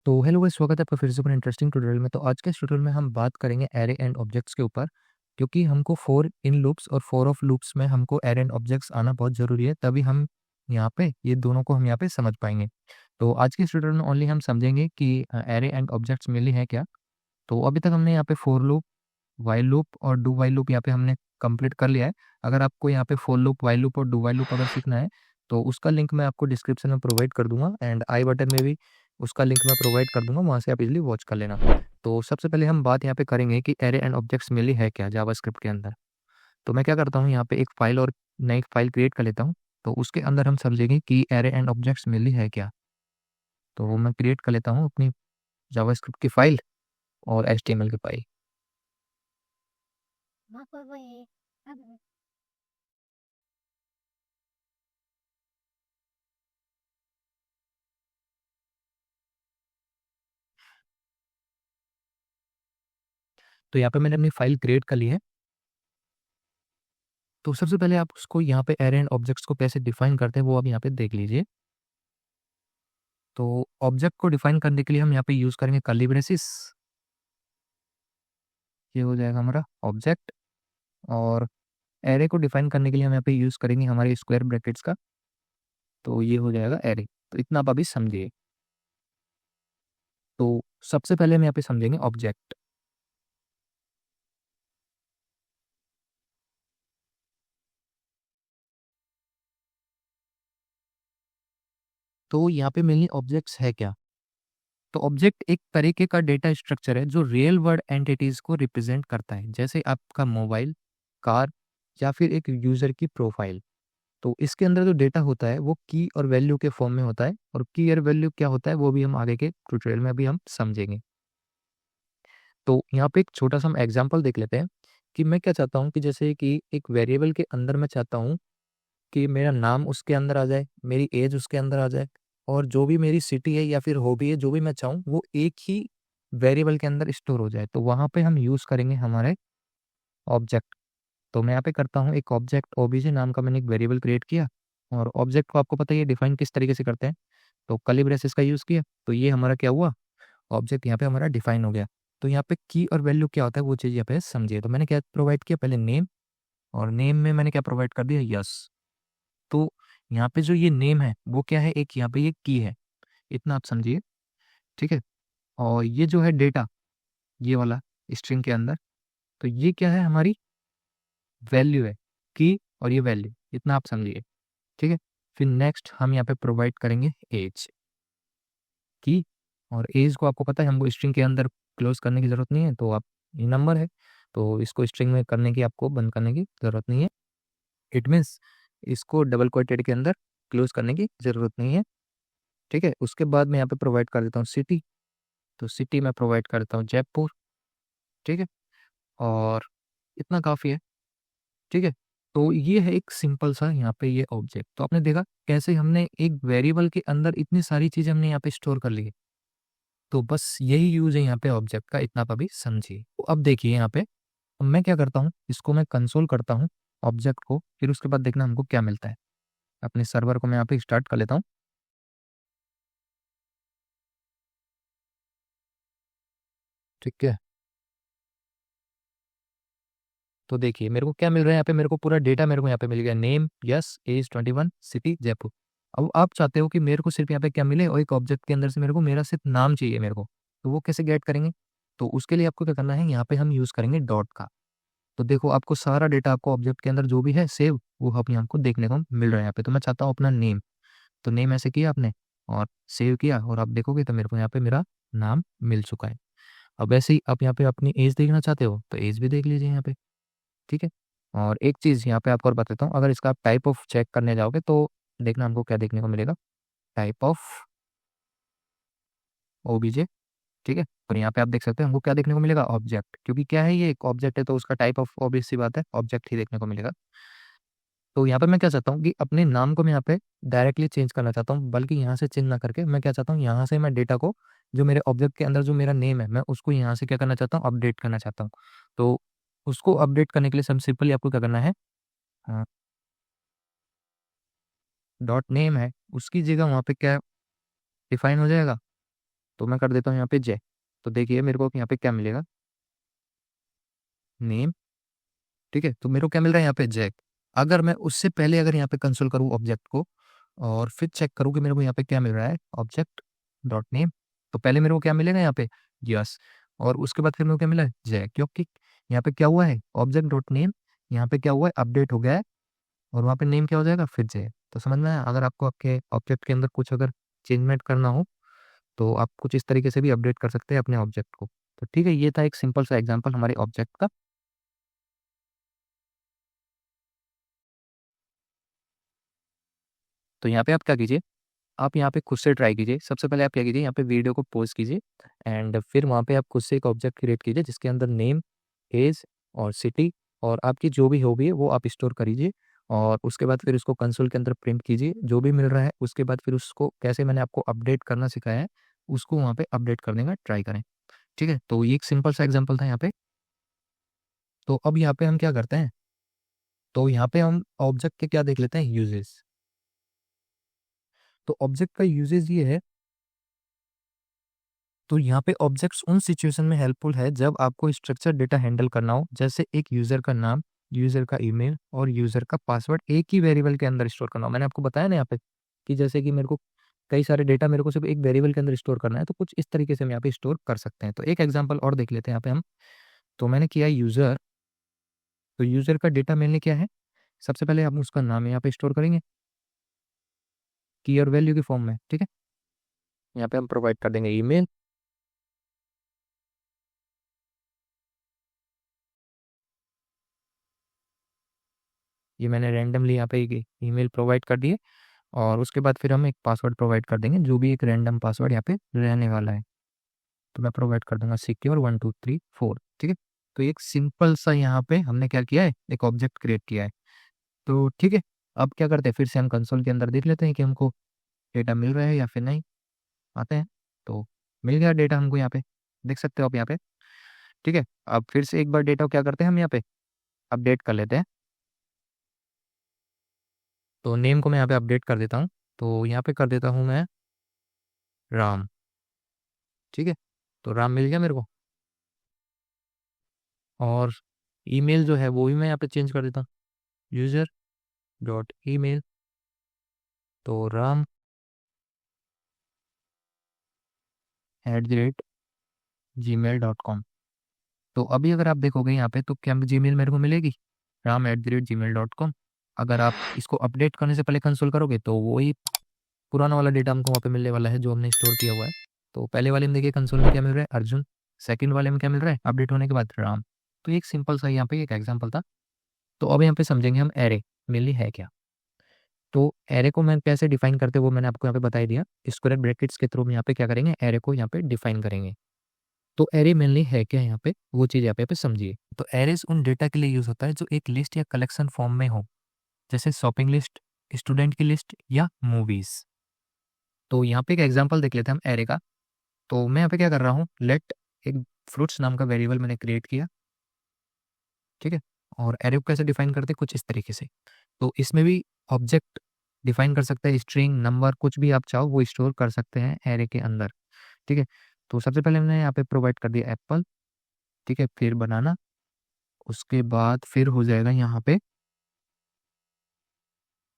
तो hello guys, स्वागत है आपका फिर से अपने इंटरेस्टिंग ट्यूटोरियल में। तो आज के इस ट्यूटोरियल में हम बात करेंगे एरे एंड ऑब्जेक्ट्स के ऊपर, क्योंकि हमको फोर इन लूप्स और फोर ऑफ लूप्स में हमको एरे एंड ऑब्जेक्ट्स आना बहुत ज़रूरी है, तभी हम यहाँ पे ये दोनों को हम यहाँ पे समझ पाएंगे। तो आज के इस ट्यूटोरियल में ओनली हम समझेंगे कि एरे एंड ऑब्जेक्ट्स मेनली है क्या। तो अभी तक हमने यहाँ पे फोर लूप, वाइल लूप और डू वाइल लूप यहाँ पे हमने कंप्लीट कर लिया है। अगर आपको यहाँ पे फोर लूप, वाइल लूप और डू वाइल लूप अगर सीखना है तो उसका लिंक मैं आपको डिस्क्रिप्शन में प्रोवाइड कर दूंगा, एंड आई बटन में भी उसका लिंक मैं प्रोवाइड कर दूंगा, वहाँ से आप इजीली वॉच कर लेना। तो सबसे पहले हम बात यहाँ पे करेंगे कि एरे एंड ऑब्जेक्ट्स मेनली है क्या जावास्क्रिप्ट के अंदर। तो मैं क्या करता हूँ, यहाँ पे एक फाइल और नई फाइल क्रिएट कर लेता हूँ। तो उसके अंदर हम समझेंगे कि एरे एंड ऑब्जेक्ट्स मेनली है क्या। तो वो मैं क्रिएट कर लेता हूँ अपनी जावास्क्रिप्ट की फाइल और एचटीएमएल की फाइल। तो यहाँ पे मैंने अपनी फाइल क्रिएट कर ली है। तो सबसे पहले आप उसको यहाँ पे एरे एंड ऑब्जेक्ट्स को कैसे डिफाइन करते हैं वो आप यहाँ पे देख लीजिए। तो ऑब्जेक्ट को डिफाइन करने के लिए हम यहाँ पे यूज करेंगे कर्ली ब्रेसिस। ये हो जाएगा हमारा ऑब्जेक्ट। और एरे को डिफाइन करने के लिए हम यहाँ पे यूज करेंगे हमारे स्क्वायर ब्रैकेट्स का। तो ये हो जाएगा एरे। तो इतना आप अभी समझिए। तो सबसे पहले हम यहाँ पे समझेंगे ऑब्जेक्ट। तो यहाँ पे मेनली ऑब्जेक्ट्स है क्या। तो ऑब्जेक्ट एक तरीके का डेटा स्ट्रक्चर है जो रियल वर्ल्ड एंटिटीज को रिप्रेजेंट करता है, जैसे आपका मोबाइल, कार या फिर एक यूजर की प्रोफाइल। तो इसके अंदर जो डेटा होता है वो की और वैल्यू के फॉर्म में होता है, और की और वैल्यू क्या होता है वो भी हम आगे के ट्यूटोरियल में अभी हम समझेंगे। तो यहाँ पे एक छोटा सा हम एग्जांपल देख लेते हैं कि मैं क्या चाहता हूँ कि जैसे कि एक वेरिएबल के अंदर मैं चाहता हूँ कि मेरा नाम उसके अंदर आ जाए, मेरी एज उसके अंदर आ जाए, और जो भी मेरी सिटी है या फिर हॉबी है, जो भी मैं चाहूँ वो एक ही वेरिएबल के अंदर स्टोर हो जाए। तो वहाँ पे हम यूज़ करेंगे हमारे ऑब्जेक्ट। तो मैं यहाँ पे करता हूँ एक ऑब्जेक्ट ओबीजे नाम का, मैंने एक वेरिएबल क्रिएट किया। और ऑब्जेक्ट को आपको पता है ये डिफाइन किस तरीके से करते हैं। तो कर्ली ब्रेसेस का यूज़ किया, तो ये हमारा क्या हुआ, ऑब्जेक्ट यहाँ पे हमारा डिफाइन हो गया। तो यहाँ पे की और वैल्यू क्या होता है वो चीज़ यहाँ पे समझिए। तो मैंने क्या प्रोवाइड किया, पहले नेम, और नेम में मैंने क्या प्रोवाइड कर दिया, यस। तो यहाँ पे जो ये नेम है वो क्या है, एक यहाँ पे ये की है, इतना आप समझिए। ठीक है। और ये जो है डेटा, ये वाला स्ट्रिंग के अंदर, तो ये क्या है, हमारी वैल्यू है, की और ये वैल्यू, इतना आप समझिए। ठीक है। फिर नेक्स्ट हम यहाँ पे प्रोवाइड करेंगे एज की। और एज को आपको पता है हमको स्ट्रिंग के अंदर क्लोज करने की जरूरत नहीं है, तो आप ये नंबर है तो इसको स्ट्रिंग में करने की, आपको बंद करने की जरूरत नहीं है। इट मीन्स इसको डबल कोटेड के अंदर क्लोज करने की जरूरत नहीं है। ठीक है। उसके बाद मैं यहाँ पे प्रोवाइड कर देता हूँ सिटी। तो सिटी में प्रोवाइड कर देता हूँ जयपुर। ठीक है। और इतना काफ़ी है। ठीक है। तो ये है एक सिंपल सा यहाँ पे ये ऑब्जेक्ट। तो आपने देखा कैसे हमने एक वेरिएबल के अंदर इतनी सारी चीज़ें हमने यहाँ पे स्टोर कर ली है। तो बस यही यूज है यहाँ पे ऑब्जेक्ट का, इतना आप अभी समझिए। तो अब देखिए यहाँ पे, अब मैं क्या करता हूँ, इसको मैं कंसोल करता हूँ ऑब्जेक्ट को, फिर उसके बाद देखना हमको क्या मिलता है। अपने सर्वर को मैं यहाँ पे स्टार्ट कर लेता हूँ। ठीक है। तो देखिए मेरे को क्या मिल रहा है यहाँ पे, मेरे को पूरा डेटा मेरे को यहाँ पे मिल गया, name, yes, age 21, city Jaipur. अब आप चाहते हो कि मेरे को सिर्फ यहाँ पे क्या मिले, और एक ऑब्जेक्ट के अंदर से मेरे को मेरा सिर्फ नाम चाहिए मेरे को, तो वो कैसे गेट करेंगे। तो उसके लिए आपको क्या करना है, यहाँ पे हम यूज करेंगे डॉट का। तो देखो आपको सारा डेटा, आपको ऑब्जेक्ट के अंदर जो भी है सेव, वो अपने हमको देखने को मिल रहा है यहाँ पे। तो मैं चाहता हूँ अपना नेम, तो नेम ऐसे किया आपने और सेव किया, और आप देखोगे तो मेरे को यहाँ पे मेरा नाम मिल चुका है। अब ऐसे ही आप यहाँ पे अपनी एज देखना चाहते हो तो एज भी देख लीजिए यहाँ पे। ठीक है। और एक चीज़ यहाँ पे आपको और बता देता हूँ, अगर इसका आप टाइप ऑफ चेक करने जाओगे तो देखना हमको क्या देखने को मिलेगा, टाइप ऑफ ओबीजे। ठीक है। और यहाँ पे आप देख सकते हैं हमको क्या देखने को मिलेगा, ऑब्जेक्ट, क्योंकि क्या है ये एक ऑब्जेक्ट है तो उसका टाइप ऑफ ऑब्वियस सी बात है ऑब्जेक्ट ही देखने को मिलेगा। तो यहाँ पे मैं क्या चाहता हूँ कि अपने नाम को मैं यहाँ पे डायरेक्टली चेंज करना चाहता हूँ, बल्कि यहाँ से चेंज ना करके मैं क्या चाहता हूँ, यहाँ से मैं डेटा को, जो मेरे ऑब्जेक्ट के अंदर जो मेरा नेम है, मैं उसको यहाँ से क्या करना चाहता हूँ, अपडेट करना चाहता हूँ। तो उसको अपडेट करने के लिए सब सिंपली आपको क्या करना है, डॉट नेम है उसकी जगह वहाँ पे क्या डिफाइन हो जाएगा, तो मैं कर देता हूँ यहाँ पे जे। तो देखिए मेरे को यहाँ पे क्या मिलेगा, नेम। ठीक है, तो मेरे को क्या मिल रहा है यहाँ पे जैक। अगर मैं उससे पहले अगर यहाँ पे कंसोल करूँ ऑब्जेक्ट को और फिर चेक करूँ कि मेरे को यहाँ पे क्या मिल रहा है, ऑब्जेक्ट डॉट नेम, तो पहले मेरे को क्या मिलेगा यहाँ पे, यस। और उसके बाद फिर मेरे को क्या मिला है, जैक, क्योंकि यहाँ पे क्या हुआ है, ऑब्जेक्ट डॉट नेम, यहाँ पे क्या हुआ है, अपडेट हो गया है, और वहाँ पे नेम क्या हो जाएगा, फिर जैक। तो समझ में आया? अगर आपको आपके ऑब्जेक्ट के अंदर कुछ अगर चेंजमेंट करना हो तो आप कुछ इस तरीके से भी अपडेट कर सकते हैं अपने ऑब्जेक्ट को। तो ठीक है, ये था एक सिंपल सा एग्जांपल हमारे ऑब्जेक्ट का। तो यहाँ पे आप क्या कीजिए, आप यहाँ पे खुद से ट्राई कीजिए। सबसे पहले आप क्या कीजिए, यहाँ पे वीडियो को पॉज कीजिए एंड फिर वहाँ पे आप खुद से एक ऑब्जेक्ट क्रिएट कीजिए जिसके अंदर नेम, एज और सिटी और आपकी जो भी हॉबी है वो आप स्टोर करीजिए। और उसके बाद फिर उसको कंसोल के अंदर प्रिंट कीजिए जो भी मिल रहा है। उसके बाद फिर उसको कैसे मैंने आपको अपडेट करना सिखाया है उसको वहाँ पे अपडेट करने का ट्राई करें। ठीक है, तो ये एक सिंपल सा एग्जाम्पल था यहाँ पे। तो अब यहाँ पे हम क्या करते हैं, तो यहाँ पे हम ऑब्जेक्ट के क्या देख लेते हैं, यूजेस। तो ऑब्जेक्ट का यूजेस ये है, तो यहाँ पे ऑब्जेक्ट्स उन सिचुएशन में हेल्पफुल है जब आपको स्ट्रक्चर डेटा हैंडल करना हो, जैसे एक यूजर का नाम, यूजर का ईमेल और यूजर का पासवर्ड एक ही वेरिएबल के अंदर स्टोर करना हो। मैंने आपको बताया ना यहाँ पे कि जैसे कि मेरे को कई सारे डेटा मेरे को सिर्फ एक वेरिएबल के अंदर स्टोर करना है, तो कुछ इस तरीके से हम यहाँ पे स्टोर कर सकते हैं। तो एक एग्जांपल और देख लेते हैं यहाँ पे हम। तो मैंने किया यूजर, तो यूजर का डेटा मेनली क्या है, सबसे पहले हम उसका नाम यहाँ पे स्टोर करेंगे की और वैल्यू के फॉर्म में। ठीक है, यहाँ पे हम प्रोवाइड कर देंगे ईमेल, ये मैंने रैंडमली यहाँ पे एक ईमेल प्रोवाइड कर दिए। और उसके बाद फिर हम एक पासवर्ड प्रोवाइड कर देंगे जो भी एक रैंडम पासवर्ड यहाँ पे रहने वाला है। तो मैं प्रोवाइड कर दूंगा सिक्योर 1234। ठीक है, तो एक सिंपल सा यहाँ पे हमने क्या किया है, एक ऑब्जेक्ट क्रिएट किया है। तो ठीक है, अब क्या करते हैं, फिर से हम कंसोल के अंदर देख लेते हैं कि हमको डेटा मिल रहा है या फिर नहीं। आते हैं, तो मिल गया डेटा हमको यहाँ पे, देख सकते हो आप यहाँ पे। ठीक है, अब फिर से एक बार डेटा को क्या करते हैं हम यहाँ पे अपडेट कर लेते हैं। तो नेम को मैं यहाँ पे अपडेट कर देता हूँ, तो यहाँ पे कर देता हूँ मैं राम। ठीक है, तो राम मिल गया मेरे को। और ईमेल जो है वो भी मैं यहाँ पे चेंज कर देता हूँ, यूजर डॉट ईमेल, तो राम @gmail.com। तो अभी अगर आप देखोगे यहाँ पे तो क्या जीमेल मेरे को मिलेगी, ram@gmail.com। अगर आप इसको अपडेट करने से पहले कंसोल करोगे तो वही पुराना वाला डेटा हमको वहाँ पे मिलने वाला है जो हमने स्टोर किया हुआ है। तो पहले वाले में देखिए कंसोल में क्या मिल रहा है, अर्जुन। सेकंड वाले में क्या मिल रहा है अपडेट होने के बाद, राम। तो एक सिंपल सा यहाँ पे एक एग्जाम्पल था। तो अब यहाँ पे समझेंगे हम एरे मेनली है क्या। तो एरे को मैं कैसे डिफाइन करते हैं वो मैंने आपको यहाँ पे बता ही दिया। स्क्वायर ब्रैकेट्स के थ्रू हम यहाँ पे क्या करेंगे, एरे को यहाँ पे डिफाइन करेंगे। तो एरे मेनली है क्या यहाँ पे, वो चीज़ यहाँ पे समझिए। तो एरेज उन डेटा के लिए यूज होता है जो एक लिस्ट या कलेक्शन फॉर्म में हो, जैसे शॉपिंग लिस्ट, स्टूडेंट की लिस्ट या मूवीज। तो यहाँ पे एक एग्जांपल देख लेते हैं हम एरे का। तो मैं यहाँ पे क्या कर रहा हूँ, लेट एक फ्रूट्स नाम का वेरिएबल मैंने क्रिएट किया। ठीक है, और एरे को कैसे डिफाइन करते हैं, कुछ इस तरीके से। तो इसमें भी ऑब्जेक्ट डिफाइन कर सकते हैं, स्ट्रिंग, नंबर, कुछ भी आप चाहो वो स्टोर कर सकते हैं एरे के अंदर। ठीक है, तो सबसे पहले मैंने यहाँ पे प्रोवाइड कर दिया एप्पल। ठीक है, फिर बनाना, उसके बाद फिर हो जाएगा यहाँ पे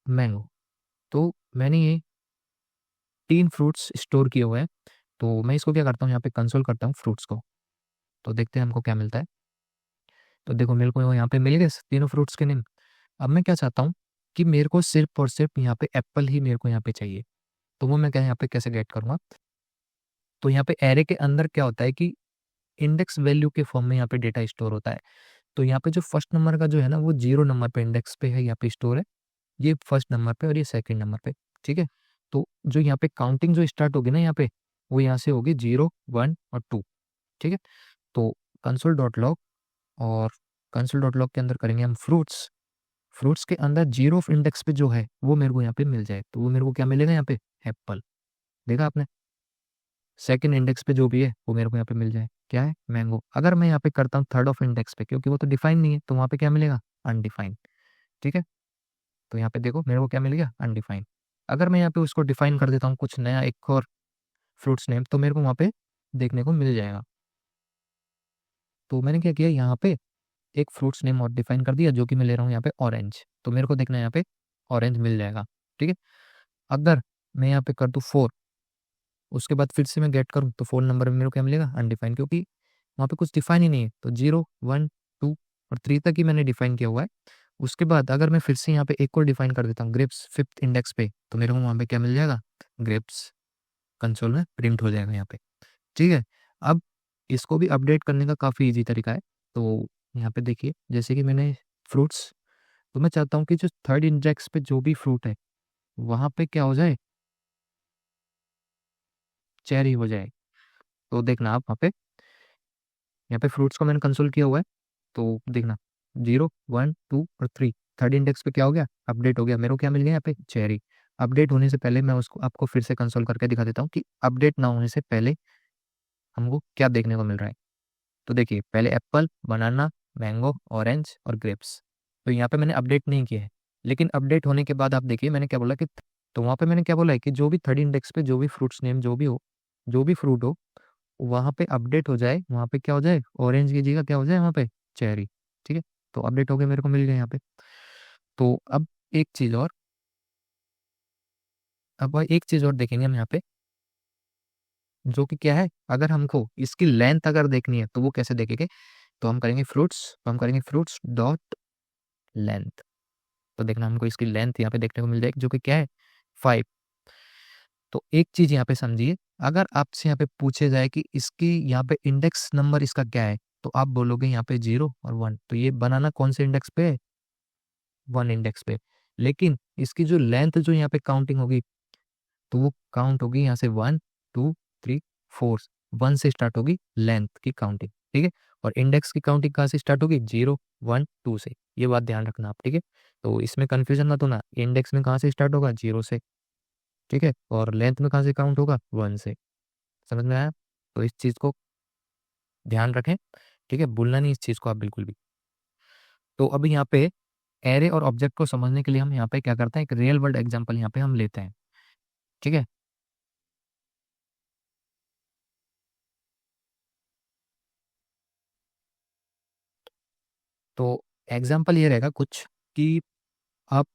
मैंगो। तो मैंने ये 3 फ्रूट्स स्टोर किए हुए हैं। तो मैं इसको क्या करता हूँ, यहाँ पे कंसोल करता हूँ फ्रूट्स को, तो देखते हैं हमको क्या मिलता है। तो देखो मेरे को यहाँ पे मिल गए तीनों फ्रूट्स के नेम। अब मैं क्या चाहता हूँ कि मेरे को सिर्फ और सिर्फ यहाँ पे एप्पल ही मेरे को यहाँ पे चाहिए। तो वो मैं क्या यहाँ पे कैसे गेट करूँगा, तो यहाँ पे एरे के अंदर क्या होता है कि इंडेक्स वैल्यू के फॉर्म में यहाँ पे डेटा स्टोर होता है। तो यहाँ पे जो फर्स्ट नंबर का जो है ना वो 0 नंबर पे इंडेक्स पे है, यहाँ पे स्टोर है, ये फर्स्ट नंबर पे और ये सेकंड नंबर पे। ठीक है, तो जो यहाँ पे काउंटिंग जो स्टार्ट होगी ना यहाँ पे, वो यहाँ से होगी 0, 1 और 2। ठीक है, तो कंसोल डॉट लॉग, और कंसोल डॉट लॉग के अंदर करेंगे हम फ्रूट्स। फ्रूट्स के अंदर 0 ऑफ इंडेक्स पे जो है वो मेरे को यहाँ पे मिल जाए, तो वो मेरे को क्या मिलेगा यहाँ पे, एप्पल। देखा आपने, सेकंड इंडेक्स पे जो भी है वो मेरे को यहाँ पे मिल जाए, क्या है, मैंगो। अगर मैं यहाँ पे करता हूँ थर्ड ऑफ इंडेक्स पे, क्योंकि वो तो डिफाइन नहीं है, तो वहाँ पे क्या मिलेगा, अनडिफाइंड। ठीक है, तो यहाँ पे देखो मेरे को क्या मिल गया, अनडिफाइंड। अगर मैं यहाँ पे उसको डिफाइन कर देता हूँ कुछ नया एक और फ्रूट्स नेम, तो मेरे को वहाँ पे देखने को मिल जाएगा। तो मैंने क्या किया, यहाँ पे एक फ्रूट्स नेम और डिफाइन कर दिया, जो कि मैं ले रहा हूँ यहाँ पे ऑरेंज, तो मेरे को देखना है यहाँ पे ऑरेंज मिल जाएगा। ठीक है, अगर मैं यहाँ पे कर दूँ 4, उसके बाद फिर से मैं गेट करूँ, तो 4 नंबर में मेरे को क्या मिलेगा, अनडिफाइन, क्योंकि वहाँ पे कुछ डिफाइन ही नहीं है। तो 0 1 2 और 3 तक ही मैंने डिफाइन किया हुआ है। उसके बाद अगर मैं फिर से यहाँ पे एक और डिफाइन कर देता हूँ ग्रेप्स 5th इंडेक्स पे, तो मेरे को वहाँ पे क्या मिल जाएगा, ग्रेप्स कंसोल में प्रिंट हो जाएगा यहाँ पे। ठीक है, अब इसको भी अपडेट करने का काफ़ी इजी तरीका है। तो यहाँ पे देखिए, जैसे कि मैंने फ्रूट्स, तो मैं चाहता हूँ कि जो 3rd इंडेक्स पे जो भी फ्रूट है वहाँ पे क्या हो जाए, चेरी हो जाए। तो देखना आप वहाँ पे, यहाँ पे फ्रूट्स को मैंने कंसोल किया हुआ है, तो देखना 0 1 2 और 3 3rd इंडेक्स पे क्या हो गया, अपडेट हो गया, मेरे को क्या मिल गया यहाँ पे, चेरी। अपडेट होने से पहले मैं उसको आपको फिर से कंसोल करके दिखा देता हूँ कि अपडेट ना होने से पहले हमको क्या देखने को मिल रहा है। तो देखिए, पहले एप्पल, बनाना, मैंगो, ऑरेंज और ग्रेप्स, तो यहाँ पे मैंने अपडेट नहीं किया है। लेकिन अपडेट होने के बाद आप देखिए मैंने क्या बोला कि, तो वहाँ पे मैंने क्या बोला है कि जो भी 3rd इंडेक्स पे जो भी फ्रूट्स नेम जो भी हो, जो भी फ्रूट हो, वहाँ पे अपडेट हो जाए, वहाँ पे क्या हो जाए, ऑरेंज की जगह क्या हो जाए वहाँ पे, चेरी। ठीक है, तो अपडेट हो गया, मेरे को मिल गया यहाँ पे। तो एक चीज़ और अब एक चीज़ और देखेंगे हम यहाँ पे, जो कि क्या है, अगर हमको इसकी लेंथ अगर देखनी है तो वो कैसे देखेंगे, तो हम करेंगे फ्रूट्स, तो हम करेंगे फ्रूट्स डॉट लेंथ। तो देखना हमको इसकी लेंथ यहाँ पे देखने को मिल जाएगी, जो कि क्या है, 5। तो एक चीज यहाँ पे समझिए, अगर आपसे यहाँ पे पूछे जाए कि इसकी यहाँ पे इंडेक्स नंबर इसका क्या है, तो आप बोलोगे यहाँ पे 0 और 1, तो ये बनाना कौन से इंडेक्स पे है, 1 इंडेक्स पे। लेकिन इसकी जो लेंथ जो यहाँ पे काउंटिंग होगी, तो वो काउंट होगी यहाँ से 1 2 3 4, 1 से स्टार्ट होगी लेंथ की काउंटिंग। ठीक है, और इंडेक्स की काउंटिंग कहाँ से स्टार्ट होगी, 0 1 2 से। ये बात ध्यान रखना आप। ठीक है, तो इसमें कंफ्यूजन मत होना, इंडेक्स में कहाँ से स्टार्ट होगा, 0 से। ठीक है, और लेंथ में कहाँ से काउंट होगा, 1 से। समझ में आया, तो इस चीज़ को ध्यान रखें। ठीक है, भूलना नहीं इस चीज़ को आप बिल्कुल भी। तो अभी यहाँ पे एरे और ऑब्जेक्ट को समझने के लिए हम यहाँ पे क्या करते हैं, एक रियल वर्ल्ड एग्जांपल यहाँ पे हम लेते हैं। ठीक है, तो एग्जांपल ये रहेगा कुछ, कि आप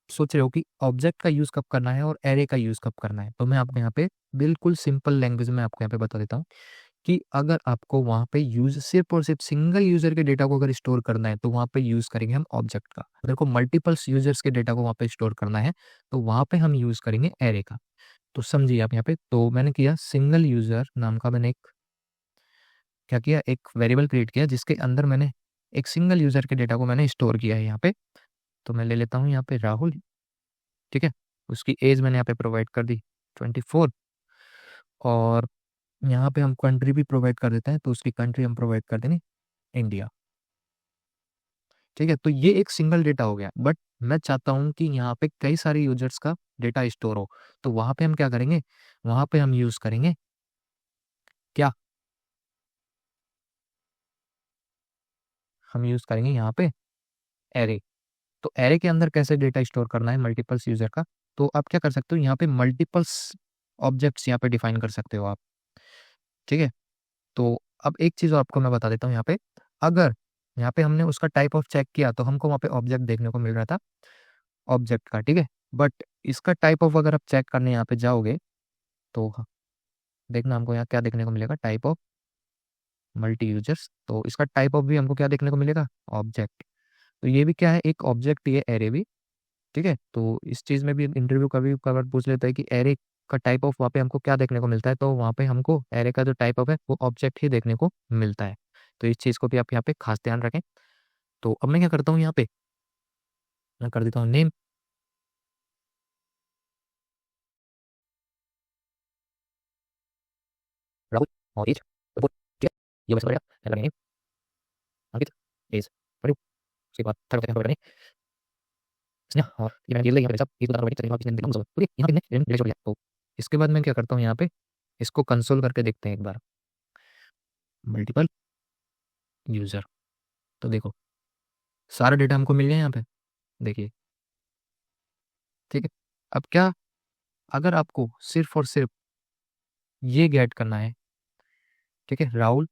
सोच रहे हो कि ऑब्जेक्ट का यूज़ कब करना है और एरे का यूज़ कब करना है। तो मैं आपको यहाँ पे बिल्कुल सिंपल लैंग्वेज में आपको यहाँ पे बता देता हूँ कि अगर आपको वहाँ पे यूज सिर्फ और सिर्फ सिंगल यूजर के डेटा को अगर स्टोर करना है, तो वहाँ पे यूज करेंगे हम ऑब्जेक्ट का। अगर को मल्टीपल्स यूजर्स के डेटा को वहाँ पे स्टोर करना है, तो वहाँ पे हम यूज करेंगे एरे का। तो समझिए आप यहाँ पे, तो मैंने किया सिंगल यूजर नाम का, मैंने एक क्या किया, एक वेरिएबल क्रिएट किया जिसके अंदर मैंने एक सिंगल यूजर के डेटा को मैंने स्टोर किया है यहाँ पे। तो मैं ले लेता हूँ यहाँ पे राहुल। ठीक है, उसकी एज मैंने यहाँ पे प्रोवाइड कर दी 24, और यहाँ पे हम कंट्री भी प्रोवाइड कर देते हैं, तो उसकी कंट्री हम प्रोवाइड कर देंगे इंडिया। ठीक है, तो ये एक सिंगल डेटा हो गया, बट मैं चाहता हूँ कि यहाँ पे कई सारे यूजर्स का डेटा स्टोर हो, तो वहां पे हम क्या करेंगे, वहां पे हम यूज करेंगे क्या, हम यूज करेंगे यहाँ पे एरे। तो एरे के अंदर कैसे डेटा स्टोर करना है मल्टीपल्स यूजर का, तो आप क्या कर सकते हो, यहाँ पे मल्टीपल्स ऑब्जेक्ट्स यहाँ पे डिफाइन कर सकते हो आप। ठीक है, तो अब एक चीज और आपको मैं बता देता हूँ यहाँ पे, अगर यहाँ पे हमने उसका टाइप ऑफ चेक किया, तो हमको वहाँ पे ऑब्जेक्ट देखने को मिल रहा था ऑब्जेक्ट का। ठीक है, बट इसका टाइप ऑफ अगर आप चेक करने यहाँ पे जाओगे, तो देखना हमको यहाँ क्या देखने को मिलेगा, टाइप ऑफ मल्टी यूजर्स। तो इसका टाइप ऑफ भी हमको क्या देखने को मिलेगा, ऑब्जेक्ट। तो ये भी क्या है, एक ऑब्जेक्ट, ये एरे भी। ठीक है, तो इस चीज में भी इंटरव्यू कभी कभार पूछ लेता है कि एरे का टाइप ऑफ वहाँ पे हमको क्या देखने को मिलता है, तो वहाँ पे हमको एरे का जो टाइप ऑफ है वो ऑब्जेक्ट ही देखने को मिलता है। तो इस चीज को भी आप यहाँ पे खास ध्यान रखें। तो अब मैं क्या करता हूँ यहाँ पे, मैं कर देता हूँ नेम। राहुल और एज, ठीक है, ये वैसे करेगा, मैं करेंगे अंकित, एज 22। उसके बाद थर्ड करते हैं स्नेहा, और ये मैंने ये यहाँ पे सब एक दो ऑटोमेटिक चलेगा, किसी ने देखा मुझे यहाँ पे ने रिलेशन हो गया। तो इसके बाद मैं क्या करता हूँ यहाँ पे, इसको कंसोल करके देखते हैं एक बार, मल्टीपल यूजर। तो देखो सारा डेटा हमको मिल गया यहाँ पे, देखिए। ठीक है, अब क्या, अगर आपको सिर्फ और सिर्फ ये गेट करना है, ठीक है, राहुल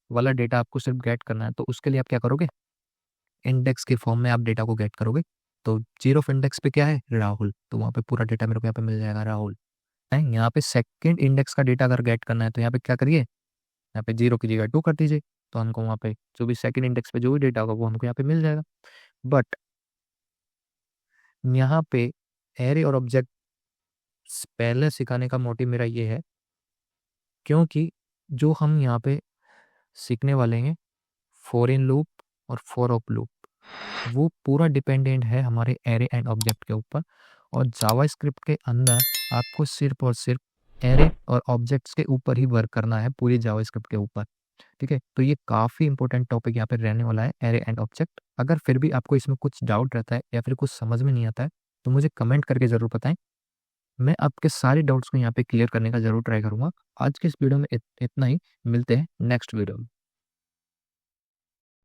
वाला डेटा आपको सिर्फ गेट करना है। तो उसके लिए आप क्या करोगे, इंडेक्स के फॉर्म में आप डेटा को गेट करोगे। तो जीरो ऑफ इंडेक्स पे क्या है, राहुल, तो वहाँ पे पूरा डेटा मेरे को यहाँ पे मिल जाएगा राहुल है। यहाँ पे सेकंड इंडेक्स का डेटा अगर गेट करना है तो यहाँ पे क्या करिए, यहाँ पे जीरो की जगह 2 कर दीजिए, तो हमको वहाँ पे जो भी सेकंड इंडेक्स पे जो भी डेटा होगा वो हमको यहाँ पे मिल जाएगा। बट यहाँ पे एरे और ऑब्जेक्ट पहले सिखाने का मोटिव मेरा ये है, क्योंकि जो हम यहाँ पे सीखने वाले हैं फॉर इन लूप और फॉर ऑफ लूप, वो पूरा डिपेंडेंट है हमारे एरे एंड ऑब्जेक्ट के ऊपर। और जावास्क्रिप्ट के अंदर आपको सिर्फ और सिर्फ एरे और ऑब्जेक्ट्स के ऊपर ही वर्क करना है, पूरी जावास्क्रिप्ट के ऊपर, ठीक है। तो ये काफ़ी इंपॉर्टेंट टॉपिक यहाँ पे रहने वाला है, एरे एंड ऑब्जेक्ट। अगर फिर भी आपको इसमें कुछ डाउट रहता है या फिर कुछ समझ में नहीं आता है तो मुझे कमेंट करके ज़रूर बताएं, मैं आपके सारे डाउट्स को यहाँ पे क्लियर करने का ज़रूर ट्राई करूँगा। आज के इस वीडियो में इतना ही, मिलते हैं नेक्स्ट वीडियो में।